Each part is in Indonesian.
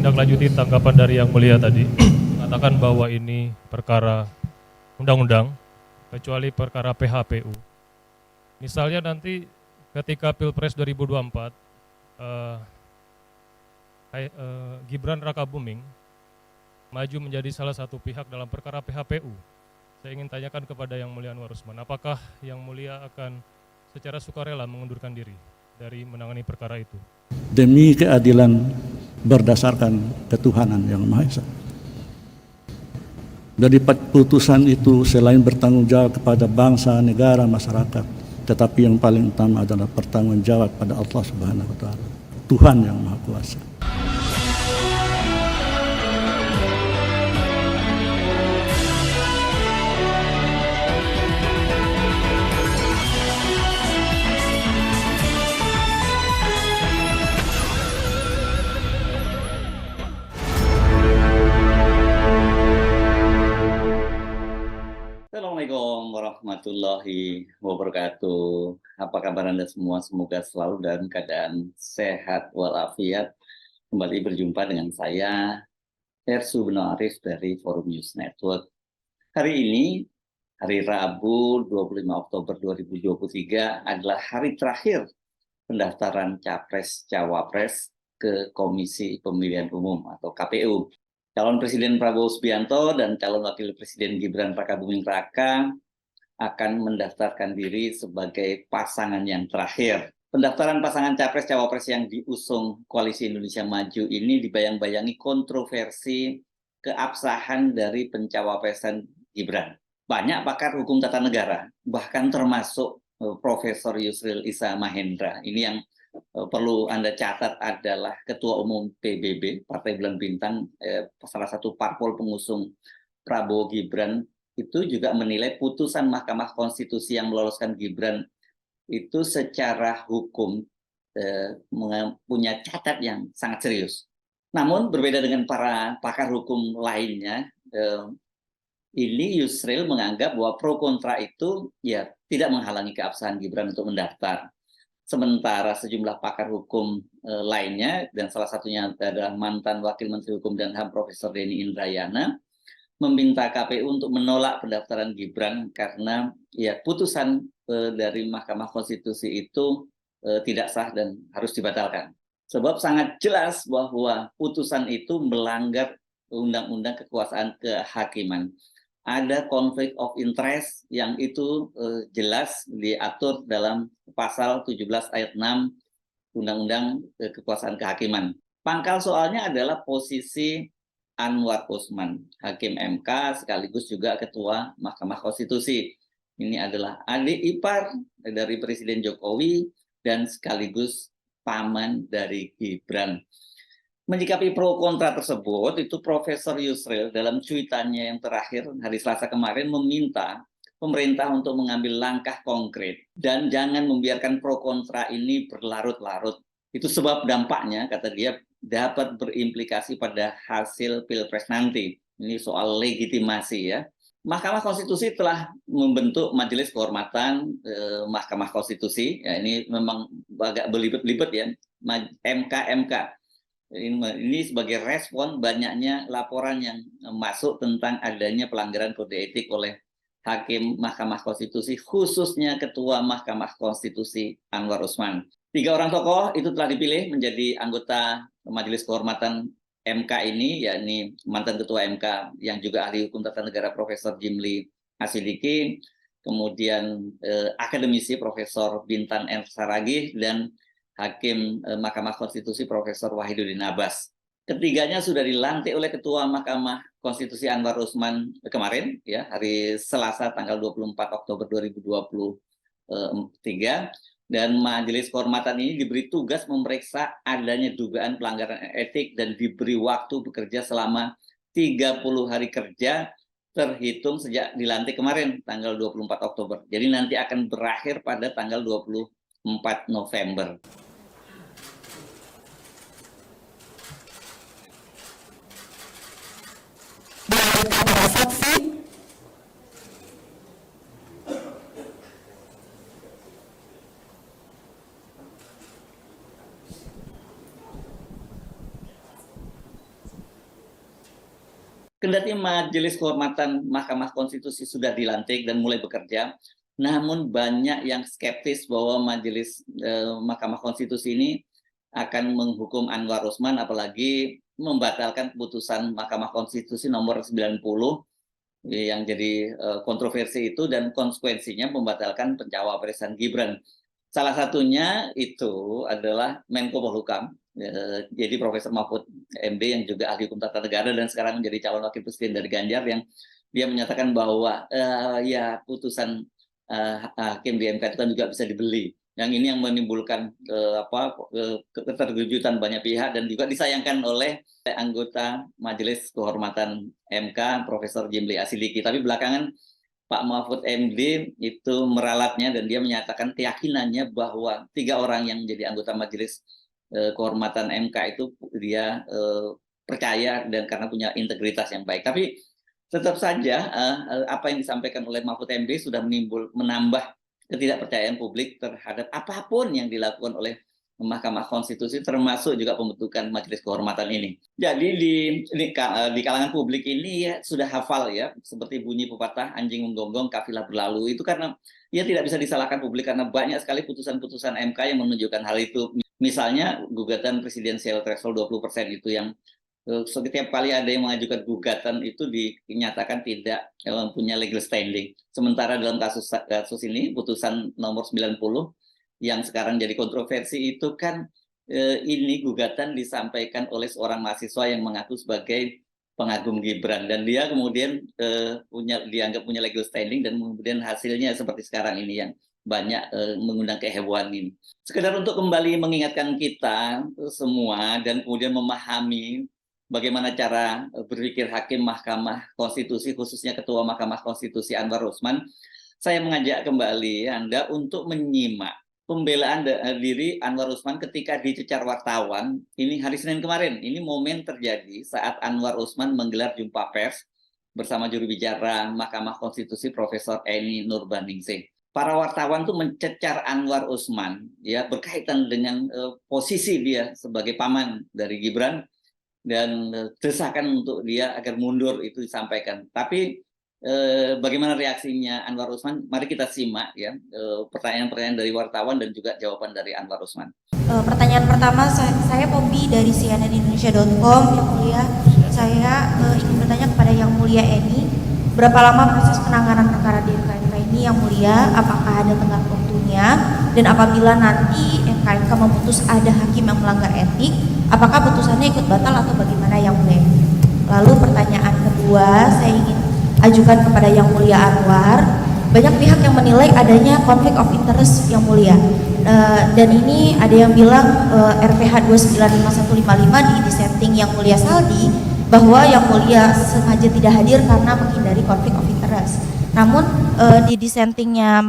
menindaklanjuti tanggapan dari Yang Mulia tadi, mengatakan bahwa ini perkara undang-undang, kecuali perkara PHPU. Misalnya nanti ketika Pilpres 2024, Gibran Rakabuming maju menjadi salah satu pihak dalam perkara PHPU. Saya ingin tanyakan kepada Yang Mulia Anwar Usman, apakah Yang Mulia akan secara sukarela mengundurkan diri dari menangani perkara itu? Demi keadilan berdasarkan ketuhanan yang Maha Esa. Dari putusan itu selain bertanggung jawab kepada bangsa, negara, masyarakat, tetapi yang paling utama adalah bertanggung jawab pada Allah Subhanahu wa Ta'ala, Tuhan yang Maha Kuasa. Assalamualaikum warahmatullahi wabarakatuh. Apa kabar Anda semua? Semoga selalu dalam keadaan sehat walafiat. Kembali berjumpa dengan saya, Ersu Beno Arif dari Forum News Network. Hari ini, hari Rabu 25 Oktober 2023 adalah hari terakhir pendaftaran Capres-Cawapres ke Komisi Pemilihan Umum atau KPU. Calon Presiden Prabowo Subianto dan calon Wakil Presiden Gibran Rakabuming Raka akan mendaftarkan diri sebagai pasangan yang terakhir. Pendaftaran pasangan Capres-Cawapres yang diusung Koalisi Indonesia Maju ini dibayang-bayangi kontroversi keabsahan dari pencawapresan Gibran. Banyak pakar hukum tata negara, bahkan termasuk Profesor Yusril Issa Mahendra. Ini yang perlu Anda catat adalah Ketua Umum PBB, Partai Bulan Bintang, salah satu parpol pengusung Prabowo Gibran, itu juga menilai putusan Mahkamah Konstitusi yang meloloskan Gibran itu secara hukum punya catat yang sangat serius. Namun berbeda dengan para pakar hukum lainnya, ini Yusril menganggap bahwa pro kontra itu ya tidak menghalangi keabsahan Gibran untuk mendaftar. Sementara sejumlah pakar hukum lainnya, dan salah satunya adalah mantan Wakil Menteri Hukum dan HAM Profesor Denny Indrayana, meminta KPU untuk menolak pendaftaran Gibran karena ya putusan dari Mahkamah Konstitusi itu tidak sah dan harus dibatalkan. Sebab sangat jelas bahwa putusan itu melanggar Undang-Undang Kekuasaan Kehakiman. Ada konflik of interest yang itu jelas diatur dalam pasal 17 ayat 6 Undang-Undang Kekuasaan Kehakiman. Pangkal soalnya adalah posisi Anwar Usman, Hakim MK sekaligus juga Ketua Mahkamah Konstitusi. Ini adalah adik ipar dari Presiden Jokowi dan sekaligus paman dari Gibran. Menyikapi pro kontra tersebut, itu Profesor Yusril dalam cuitannya yang terakhir hari Selasa kemarin meminta pemerintah untuk mengambil langkah konkret dan jangan membiarkan pro kontra ini berlarut-larut. Itu sebab dampaknya, kata dia, dapat berimplikasi pada hasil Pilpres nanti. Ini soal legitimasi ya. Mahkamah Konstitusi telah membentuk Majelis Kehormatan Mahkamah Konstitusi. Ya, ini memang agak belibet-libet ya, MK. Ini sebagai respon banyaknya laporan yang masuk tentang adanya pelanggaran kode etik oleh Hakim Mahkamah Konstitusi, khususnya Ketua Mahkamah Konstitusi Anwar Usman. 3 orang tokoh itu telah dipilih menjadi anggota Majelis Kehormatan MK ini, yakni mantan Ketua MK yang juga ahli hukum tata negara Profesor Jimli Asidiki, kemudian akademisi Profesor Bintan M. Saragih, dan Hakim Mahkamah Konstitusi Profesor Wahidudin Abbas. Ketiganya sudah dilantik oleh Ketua Mahkamah Konstitusi Anwar Usman kemarin, ya, hari Selasa tanggal 24 Oktober 2023, dan Majelis Kehormatan ini diberi tugas memeriksa adanya dugaan pelanggaran etik dan diberi waktu bekerja selama 30 hari kerja terhitung sejak dilantik kemarin tanggal 24 Oktober. Jadi nanti akan berakhir pada tanggal 24 November. Kendati Majelis Kehormatan Mahkamah Konstitusi sudah dilantik dan mulai bekerja, namun banyak yang skeptis bahwa Majelis Mahkamah Konstitusi ini akan menghukum Anwar Usman, apalagi membatalkan keputusan Mahkamah Konstitusi nomor 90 yang jadi kontroversi itu, dan konsekuensinya membatalkan pencawapresan Gibran. Salah satunya itu adalah Menko Polhukam, jadi Profesor Mahfud MD yang juga ahli hukum tata negara dan sekarang menjadi calon wakil presiden dari Ganjar, yang dia menyatakan bahwa ya putusan hakim di MK itu kan juga bisa dibeli. Yang ini yang menimbulkan keterkejutan banyak pihak dan juga disayangkan oleh anggota Majelis Kehormatan MK Profesor Jimli Asidiki. Tapi belakangan Pak Mahfud MD itu meralatnya dan dia menyatakan keyakinannya bahwa 3 orang yang menjadi anggota Majelis Kehormatan MK itu dia percaya dan karena punya integritas yang baik. Tapi tetap saja apa yang disampaikan oleh Mahfud MD sudah menambah ketidakpercayaan publik terhadap apapun yang dilakukan oleh Mahkamah Konstitusi, termasuk juga pembentukan Majelis Kehormatan ini. Jadi di kalangan publik ini ya sudah hafal ya, seperti bunyi pepatah anjing menggonggong kafilah berlalu. Itu karena ya tidak bisa disalahkan publik karena banyak sekali putusan-putusan MK yang menunjukkan hal itu. Misalnya gugatan presidensial threshold 20% itu yang setiap kali ada yang mengajukan gugatan itu dinyatakan tidak punya legal standing. Sementara dalam kasus ini putusan nomor 90 yang sekarang jadi kontroversi itu kan ini gugatan disampaikan oleh seorang mahasiswa yang mengaku sebagai pengagum Gibran dan dia kemudian dianggap punya legal standing dan kemudian hasilnya seperti sekarang ini yang banyak mengundang kehebohan ini. Sekedar untuk kembali mengingatkan kita semua dan kemudian memahami bagaimana cara berpikir hakim Mahkamah Konstitusi, khususnya Ketua Mahkamah Konstitusi Anwar Usman, saya mengajak kembali Anda untuk menyimak pembelaan diri Anwar Usman ketika dicecar wartawan. Ini hari Senin kemarin, ini momen terjadi saat Anwar Usman menggelar jumpa pers bersama juru bicara Mahkamah Konstitusi Profesor Eni Nurbaningsih. Para wartawan tuh mencecar Anwar Usman ya berkaitan dengan posisi dia sebagai paman dari Gibran dan desakan untuk dia agar mundur itu disampaikan. Tapi bagaimana reaksinya Anwar Usman? Mari kita simak ya pertanyaan-pertanyaan dari wartawan dan juga jawaban dari Anwar Usman. Pertanyaan pertama, saya Pobi dari cnnindonesia.com. Yang mulia, saya ingin bertanya kepada Yang Mulia Eni, berapa lama proses penanganan perkara di MKMK ini Yang Mulia? Apakah ada tenggat waktunya? Dan apabila nanti MKMK memutus ada hakim yang melanggar etik, apakah putusannya ikut batal atau bagaimana Yang Mulia? Lalu pertanyaan kedua, saya ingin ajukan kepada Yang Mulia Anwar. Banyak pihak yang menilai adanya konflik of interest Yang Mulia. Dan ini ada yang bilang RPH 295155 di dissenting Yang Mulia Saldi bahwa Yang Mulia sengaja tidak hadir karena menghindari konflik of interest. Namun di dissentingnya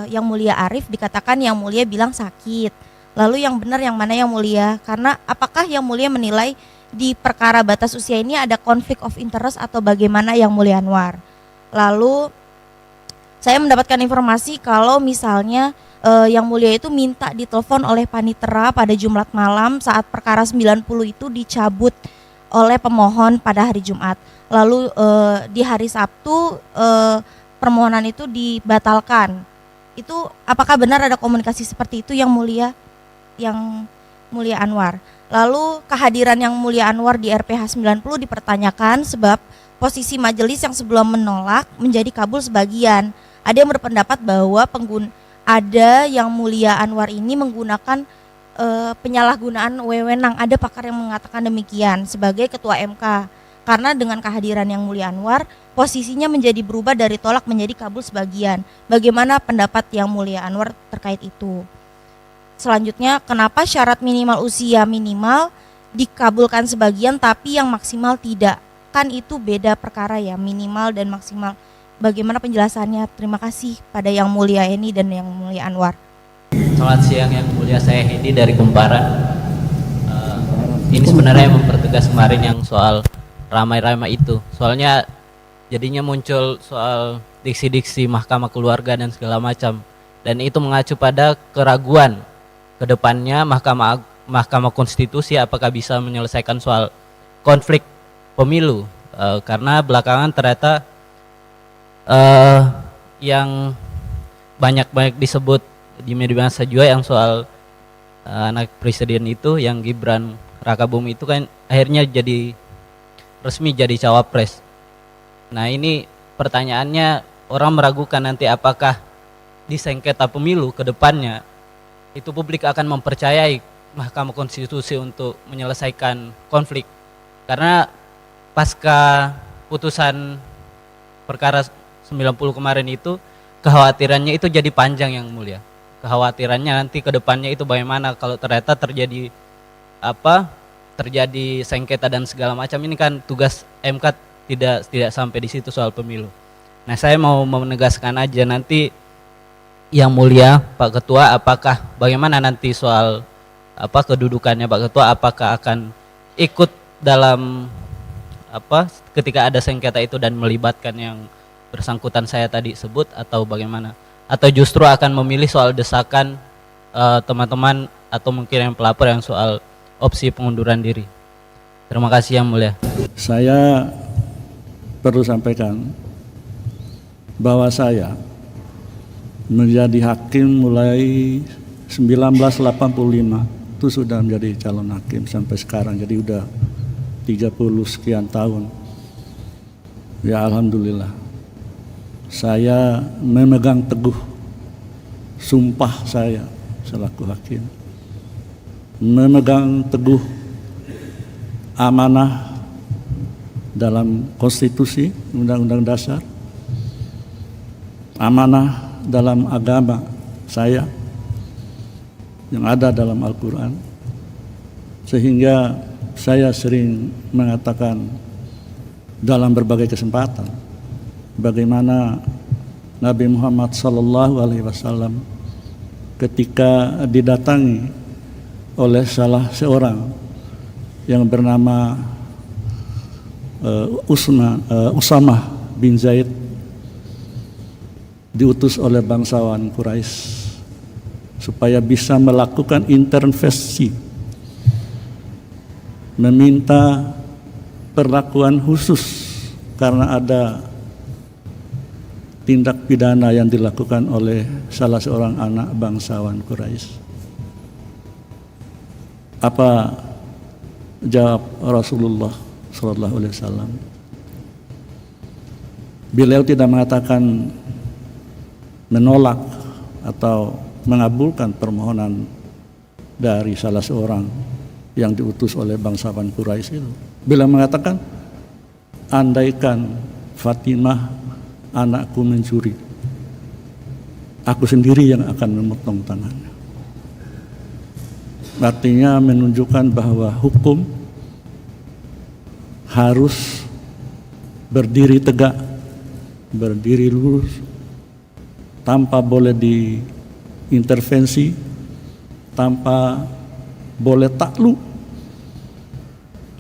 Yang Mulia Arief dikatakan Yang Mulia bilang sakit. Lalu yang benar yang mana Yang Mulia? Karena apakah Yang Mulia menilai di perkara batas usia ini ada konflik of interest atau bagaimana Yang Mulia Anwar? Lalu saya mendapatkan informasi kalau misalnya Yang Mulia itu minta ditelepon oleh panitera pada Jumat malam saat perkara 90 itu dicabut oleh pemohon pada hari Jumat. Lalu di hari Sabtu permohonan itu dibatalkan. Itu apakah benar ada komunikasi seperti itu Yang Mulia Anwar? Lalu kehadiran Yang Mulia Anwar di RPH 90 dipertanyakan sebab posisi majelis yang sebelum menolak menjadi kabul sebagian. Ada yang berpendapat bahwa ada Yang Mulia Anwar ini menggunakan penyalahgunaan wewenang. Ada pakar yang mengatakan demikian sebagai ketua MK. Karena dengan kehadiran Yang Mulia Anwar, posisinya menjadi berubah dari tolak menjadi kabul sebagian. Bagaimana pendapat Yang Mulia Anwar terkait itu? Selanjutnya, kenapa syarat minimal usia minimal dikabulkan sebagian tapi yang maksimal tidak? Kan itu beda perkara ya, minimal dan maksimal. Bagaimana penjelasannya? Terima kasih pada Yang Mulia Eni dan Yang Mulia Anwar. Selamat siang Yang Mulia, saya Hedi dari Kumparan. Ini sebenarnya mempertegas kemarin yang soal ramai-ramai itu. Soalnya jadinya muncul soal diksi-diksi mahkamah keluarga dan segala macam. Dan itu mengacu pada keraguan kedepannya Mahkamah Konstitusi apakah bisa menyelesaikan soal konflik pemilu karena belakangan ternyata yang banyak disebut di media massa juga yang soal anak presiden itu, yang Gibran Rakabuming itu kan akhirnya jadi resmi jadi cawapres. Nah ini pertanyaannya, orang meragukan nanti apakah di sengketa pemilu ke depannya itu publik akan mempercayai Mahkamah Konstitusi untuk menyelesaikan konflik, karena pasca putusan perkara 90 kemarin itu kekhawatirannya itu jadi panjang yang mulia. Kekhawatirannya nanti ke depannya itu bagaimana kalau ternyata terjadi sengketa dan segala macam. Ini kan tugas MK tidak sampai di situ soal pemilu. Nah, saya mau menegaskan aja nanti yang mulia Pak Ketua, apakah bagaimana nanti soal kedudukannya Pak Ketua, apakah akan ikut dalam ketika ada sengketa itu dan melibatkan yang bersangkutan saya tadi sebut, atau bagaimana, atau justru akan memilih soal desakan teman-teman atau mungkin yang pelapor yang soal opsi pengunduran diri. Terima kasih yang mulia. Saya perlu sampaikan bahwa saya menjadi hakim mulai 1985, itu sudah menjadi calon hakim sampai sekarang, jadi udah 30 sekian tahun. Ya alhamdulillah, saya memegang teguh sumpah saya selaku hakim, memegang teguh amanah dalam konstitusi, undang-undang dasar, amanah dalam agama saya yang ada dalam Al-Quran, sehingga saya sering mengatakan dalam berbagai kesempatan bagaimana Nabi Muhammad SAW ketika didatangi oleh salah seorang yang bernama Usamah bin Zaid, diutus oleh bangsawan Quraisy supaya bisa melakukan intervensi, meminta perlakuan khusus karena ada tindak pidana yang dilakukan oleh salah seorang anak bangsawan Quraisy. Apa jawab Rasulullah SAW? Beliau tidak mengatakan menolak atau mengabulkan permohonan dari salah seorang yang diutus oleh bangsawan Quraisy itu. Beliau mengatakan, andaikan Fatimah anakku mencuri, aku sendiri yang akan memotong tangannya. Artinya menunjukkan bahwa hukum harus berdiri tegak, berdiri lurus, tanpa boleh diintervensi, tanpa boleh takluk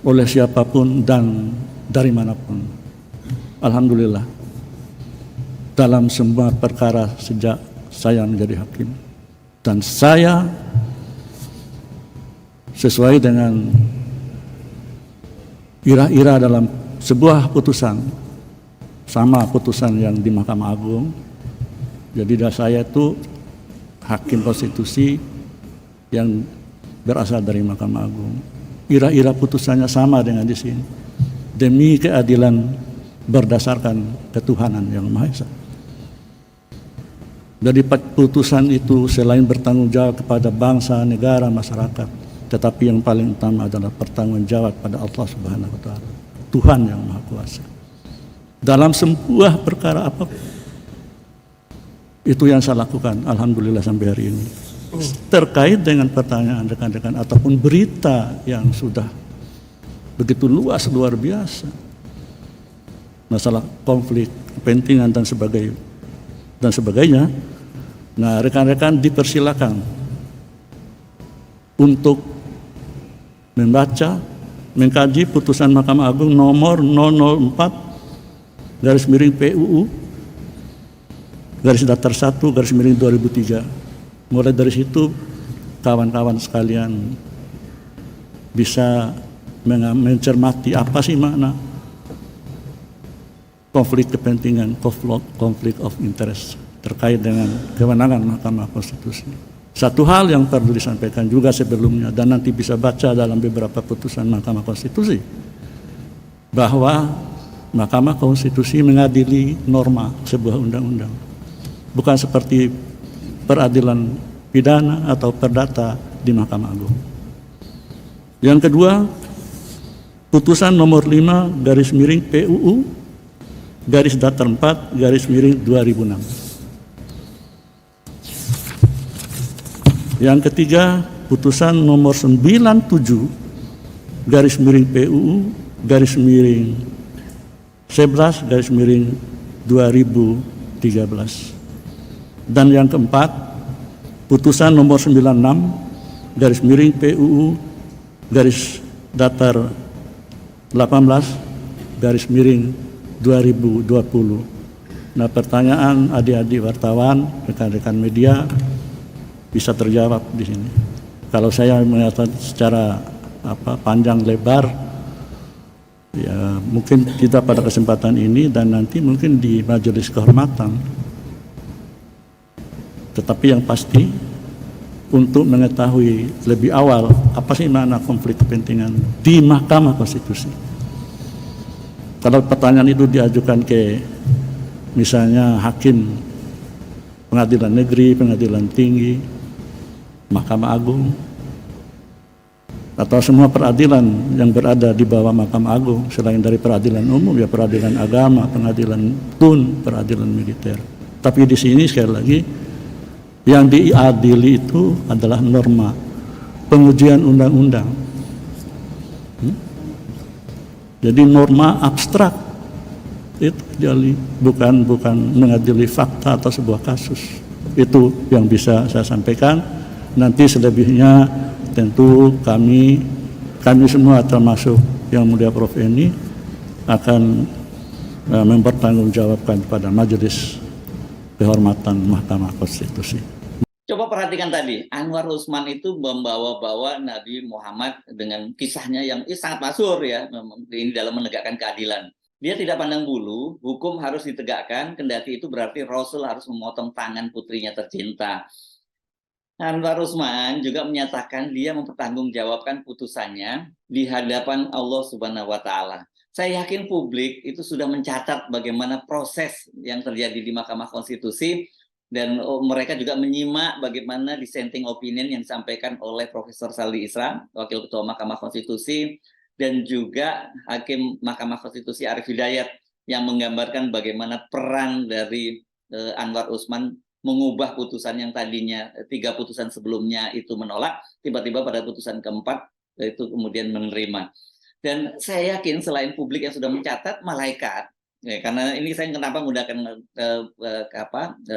oleh siapapun dan dari manapun. Alhamdulillah, dalam semua perkara sejak saya menjadi hakim, dan saya sesuai dengan ira-ira dalam sebuah putusan, sama putusan yang di Mahkamah Agung. Jadi saya itu hakim konstitusi yang berasal dari Mahkamah Agung. Ira-ira putusannya sama dengan di sini, demi keadilan berdasarkan ketuhanan yang Maha Esa. Jadi putusan itu selain bertanggung jawab kepada bangsa, negara, masyarakat, tetapi yang paling utama adalah bertanggung jawab pada Allah Subhanahu wa Ta'ala, Tuhan yang Maha Kuasa. Dalam sebuah perkara apapun, itu yang saya lakukan, alhamdulillah sampai hari ini. Terkait dengan pertanyaan rekan-rekan ataupun berita yang sudah begitu luas, luar biasa, masalah konflik, kepentingan dan sebagainya. Nah, rekan-rekan dipersilakan untuk membaca, mengkaji putusan Mahkamah Agung nomor 004/PUU /1/2003. Mulai dari situ kawan-kawan sekalian bisa mencermati apa sih makna konflik kepentingan, konflik of interest terkait dengan kewenangan Mahkamah Konstitusi. Satu hal yang perlu disampaikan juga sebelumnya dan nanti bisa baca dalam beberapa putusan Mahkamah Konstitusi, bahwa Mahkamah Konstitusi mengadili norma sebuah undang-undang, bukan seperti peradilan pidana atau perdata di Mahkamah Agung. Yang kedua, putusan nomor 5 garis miring PUU garis datar 4 garis miring 2006. Yang ketiga, putusan nomor 97 garis miring PUU garis miring 11 garis miring 2013. Dan yang keempat, putusan nomor 96 garis miring PUU garis datar 18 garis miring 2020. Nah, pertanyaan adik-adik wartawan, rekan-rekan media bisa terjawab di sini. Kalau saya mengatakan secara panjang lebar, ya mungkin tidak pada kesempatan ini dan nanti mungkin di majelis kehormatan. Tetapi yang pasti untuk mengetahui lebih awal apa sih makna konflik kepentingan di Mahkamah Konstitusi. Kalau pertanyaan itu diajukan ke misalnya hakim pengadilan negeri, pengadilan tinggi, Mahkamah Agung, atau semua peradilan yang berada di bawah Mahkamah Agung selain dari peradilan umum, ya peradilan agama, pengadilan tun, peradilan militer. Tapi di sini sekali lagi yang diadili itu adalah norma pengujian undang-undang. Jadi norma abstrak itu jadi bukan mengadili fakta atau sebuah kasus. Itu yang bisa saya sampaikan. Nanti selebihnya tentu kami semua termasuk Yang Mulia Prof. Eni akan mempertanggungjawabkan pada majelis kehormatan Mahkamah Konstitusi. Coba perhatikan tadi, Anwar Usman itu membawa-bawa Nabi Muhammad dengan kisahnya yang sangat masyhur ya, ini dalam menegakkan keadilan. Dia tidak pandang bulu, hukum harus ditegakkan, kendati itu berarti Rasul harus memotong tangan putrinya tercinta. Anwar Usman juga menyatakan dia mempertanggungjawabkan putusannya di hadapan Allah Subhanahu wa Ta'ala. Saya yakin publik itu sudah mencatat bagaimana proses yang terjadi di Mahkamah Konstitusi dan mereka juga menyimak bagaimana dissenting opinion yang disampaikan oleh Profesor Saldi Isra, Wakil Ketua Mahkamah Konstitusi, dan juga Hakim Mahkamah Konstitusi Arief Hidayat yang menggambarkan bagaimana peran dari Anwar Usman mengubah putusan yang tadinya 3 putusan sebelumnya itu menolak, tiba-tiba pada putusan keempat itu kemudian menerima. Dan saya yakin selain publik yang sudah mencatat, malaikat, ya, karena ini saya kenapa menggunakan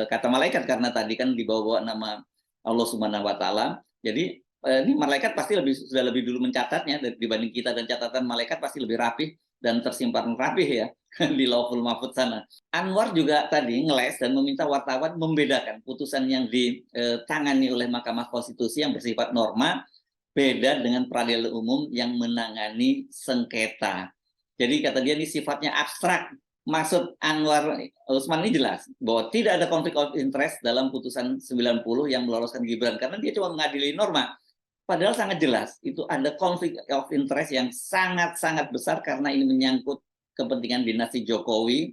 kata malaikat, karena tadi kan dibawa nama Allah Subhanahu wa Ta'ala. Jadi ini malaikat pasti sudah lebih dulu mencatatnya dibanding kita, dan catatan malaikat pasti lebih rapih dan tersimpan rapih ya di Lauhul Mahfuz sana. Anwar juga tadi ngeles dan meminta wartawan membedakan putusan yang ditangani oleh Mahkamah Konstitusi yang bersifat norma beda dengan peradilan umum yang menangani sengketa. Jadi kata dia ini sifatnya abstrak. Maksud Anwar Usman ini jelas bahwa tidak ada konflik of interest dalam putusan 90 yang meloloskan Gibran, karena dia cuma mengadili norma. Padahal sangat jelas itu ada konflik of interest yang sangat-sangat besar karena ini menyangkut kepentingan dinasti Jokowi,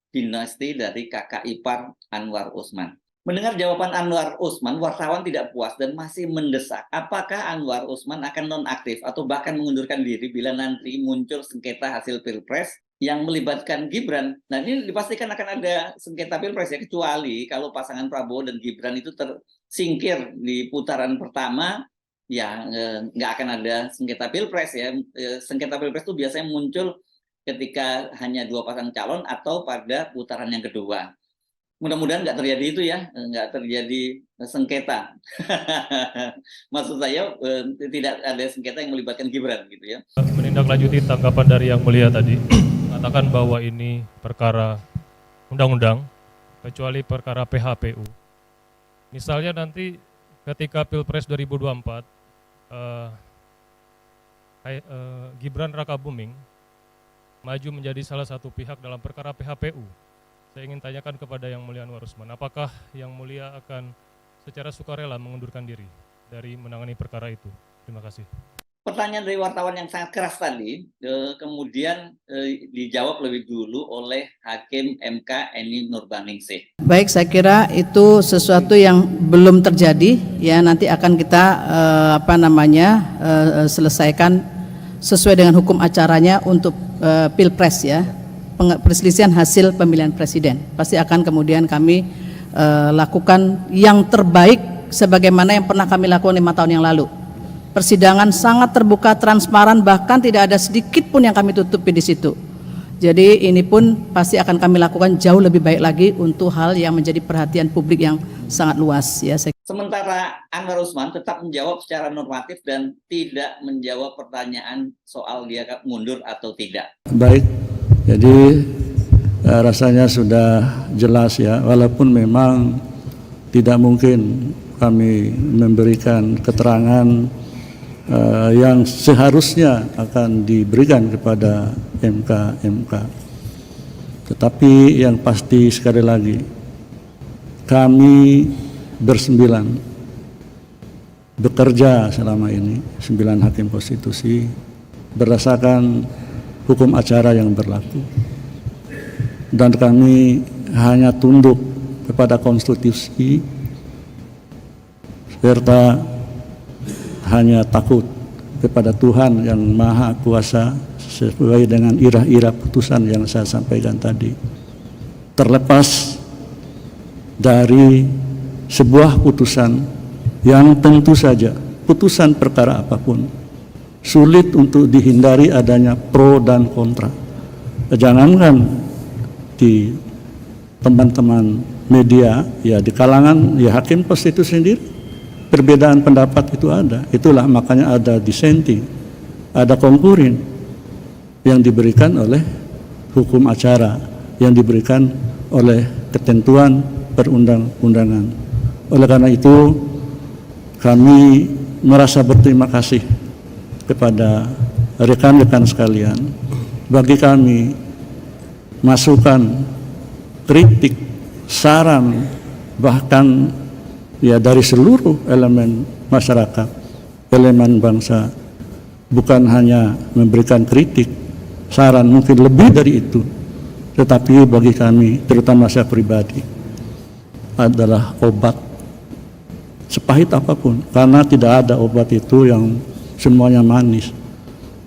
dinasti dari kakak ipar Anwar Usman. Mendengar jawaban Anwar Usman, wartawan tidak puas dan masih mendesak apakah Anwar Usman akan nonaktif atau bahkan mengundurkan diri bila nanti muncul sengketa hasil Pilpres yang melibatkan Gibran. Nah, ini dipastikan akan ada sengketa Pilpres ya, kecuali kalau pasangan Prabowo dan Gibran itu tersingkir di putaran pertama, ya nggak akan ada sengketa Pilpres ya. Sengketa Pilpres itu biasanya muncul ketika hanya 2 pasang calon atau pada putaran yang kedua. Mudah-mudahan nggak terjadi itu ya, nggak terjadi sengketa. Maksud saya tidak ada sengketa yang melibatkan Gibran gitu ya. Menindaklanjuti tanggapan dari Yang Mulia tadi, mengatakan bahwa ini perkara undang-undang, kecuali perkara PHPU. Misalnya nanti ketika Pilpres 2024, Gibran Rakabuming maju menjadi salah satu pihak dalam perkara PHPU. Saya ingin tanyakan kepada Yang Mulia Anwar Usman, apakah Yang Mulia akan secara sukarela mengundurkan diri dari menangani perkara itu? Terima kasih. Pertanyaan dari wartawan yang sangat keras tadi, kemudian dijawab lebih dulu oleh Hakim MK Eni Nurbaningsih. Baik, saya kira itu sesuatu yang belum terjadi, ya nanti akan kita selesaikan sesuai dengan hukum acaranya untuk pilpres, ya perselisihan hasil pemilihan presiden. Pasti akan kemudian kami lakukan yang terbaik sebagaimana yang pernah kami lakukan 5 tahun yang lalu. Persidangan sangat terbuka, transparan, bahkan tidak ada sedikit pun yang kami tutupi di situ. Jadi ini pun pasti akan kami lakukan jauh lebih baik lagi untuk hal yang menjadi perhatian publik yang sangat luas, ya. Sementara Anwar Usman tetap menjawab secara normatif dan tidak menjawab pertanyaan soal dia mundur atau tidak. Baik, jadi rasanya sudah jelas ya, walaupun memang tidak mungkin kami memberikan keterangan yang seharusnya akan diberikan kepada MK. Tetapi yang pasti sekali lagi, kami bersembilan bekerja selama ini, 9 hakim konstitusi berdasarkan hukum acara yang berlaku. Dan kami hanya tunduk kepada konstitusi serta hanya takut kepada Tuhan yang Maha Kuasa sesuai dengan irah-irah putusan yang saya sampaikan tadi. Terlepas dari sebuah putusan yang tentu saja putusan perkara apapun sulit untuk dihindari adanya pro dan kontra. Jangankan di teman-teman media, ya di kalangan ya hakim konstitusi sendiri perbedaan pendapat itu ada. Itulah makanya ada dissenting, ada konkurin yang diberikan oleh hukum acara, yang diberikan oleh ketentuan perundang-undangan. Oleh karena itu kami merasa berterima kasih kepada rekan-rekan sekalian. Bagi kami masukan, kritik, saran, bahkan ya dari seluruh elemen masyarakat, elemen bangsa, bukan hanya memberikan kritik, saran, mungkin lebih dari itu, tetapi bagi kami, terutama saya pribadi, adalah obat sepahit apapun, karena tidak ada obat itu yang semuanya manis.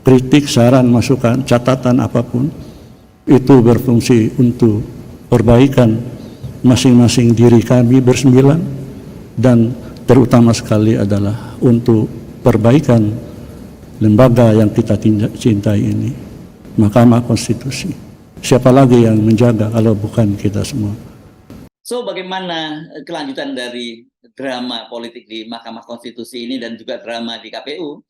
Kritik, saran, masukan, catatan apapun itu berfungsi untuk perbaikan masing-masing diri kami bersembilan, dan terutama sekali adalah untuk perbaikan lembaga yang kita cintai ini, Mahkamah Konstitusi. Siapa lagi yang menjaga kalau bukan kita semua? So, bagaimana kelanjutan dari drama politik di Mahkamah Konstitusi ini dan juga drama di KPU?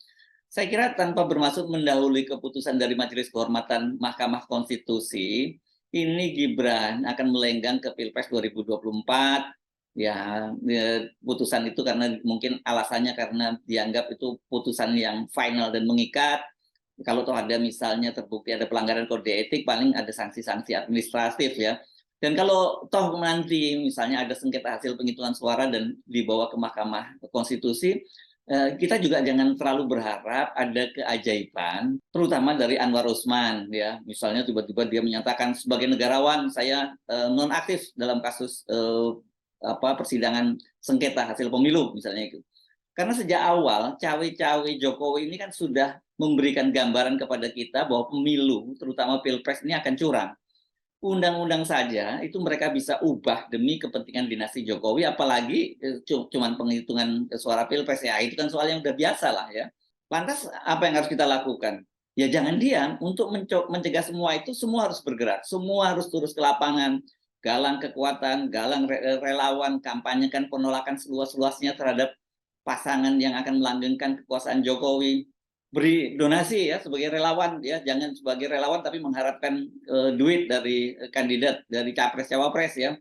Saya kira tanpa bermaksud mendahului keputusan dari Majelis Kehormatan Mahkamah Konstitusi, ini Gibran akan melenggang ke Pilpres 2024. Ya, putusan itu karena mungkin alasannya karena dianggap itu putusan yang final dan mengikat. Kalau toh ada misalnya terbukti ada pelanggaran kode etik, paling ada sanksi-sanksi administratif ya. Dan kalau toh nanti misalnya ada sengketa hasil penghitungan suara dan dibawa ke Mahkamah Konstitusi, kita juga jangan terlalu berharap ada keajaiban, terutama dari Anwar Usman ya. Misalnya tiba-tiba dia menyatakan sebagai negarawan saya nonaktif dalam kasus persidangan sengketa hasil pemilu misalnya itu. Karena sejak awal cawe-cawe Jokowi ini kan sudah memberikan gambaran kepada kita bahwa pemilu, terutama Pilpres ini akan curang. Undang-undang saja itu mereka bisa ubah demi kepentingan dinasti Jokowi, apalagi cuman penghitungan suara Pilpres ya, itu kan soal yang udah biasa lah ya. Lantas apa yang harus kita lakukan? Ya jangan diam, untuk mencegah semua itu semua harus bergerak, semua harus turun ke lapangan, galang kekuatan, galang relawan, kampanyekan penolakan seluas-luasnya terhadap pasangan yang akan melanggengkan kekuasaan Jokowi. Beri donasi ya sebagai relawan ya, jangan sebagai relawan tapi mengharapkan duit dari kandidat, dari capres-cawapres ya.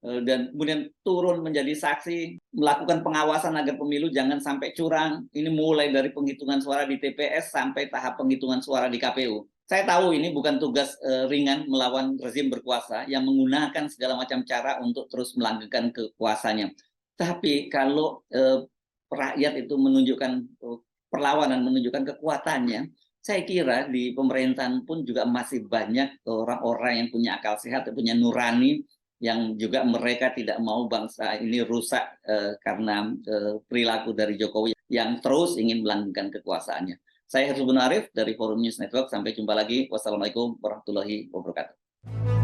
Dan kemudian turun menjadi saksi, melakukan pengawasan agar pemilu jangan sampai curang. Ini mulai dari penghitungan suara di TPS sampai tahap penghitungan suara di KPU. Saya tahu ini bukan tugas ringan melawan rezim berkuasa yang menggunakan segala macam cara untuk terus melanggengkan kekuasaannya. Tapi kalau rakyat itu menunjukkan perlawanan, menunjukkan kekuatannya, saya kira di pemerintahan pun juga masih banyak orang-orang yang punya akal sehat, punya nurani, yang juga mereka tidak mau bangsa ini rusak karena perilaku dari Jokowi yang terus ingin melanggengkan kekuasaannya. Saya Herzl Bin Arif dari Forum News Network. Sampai jumpa lagi. Wassalamualaikum warahmatullahi wabarakatuh.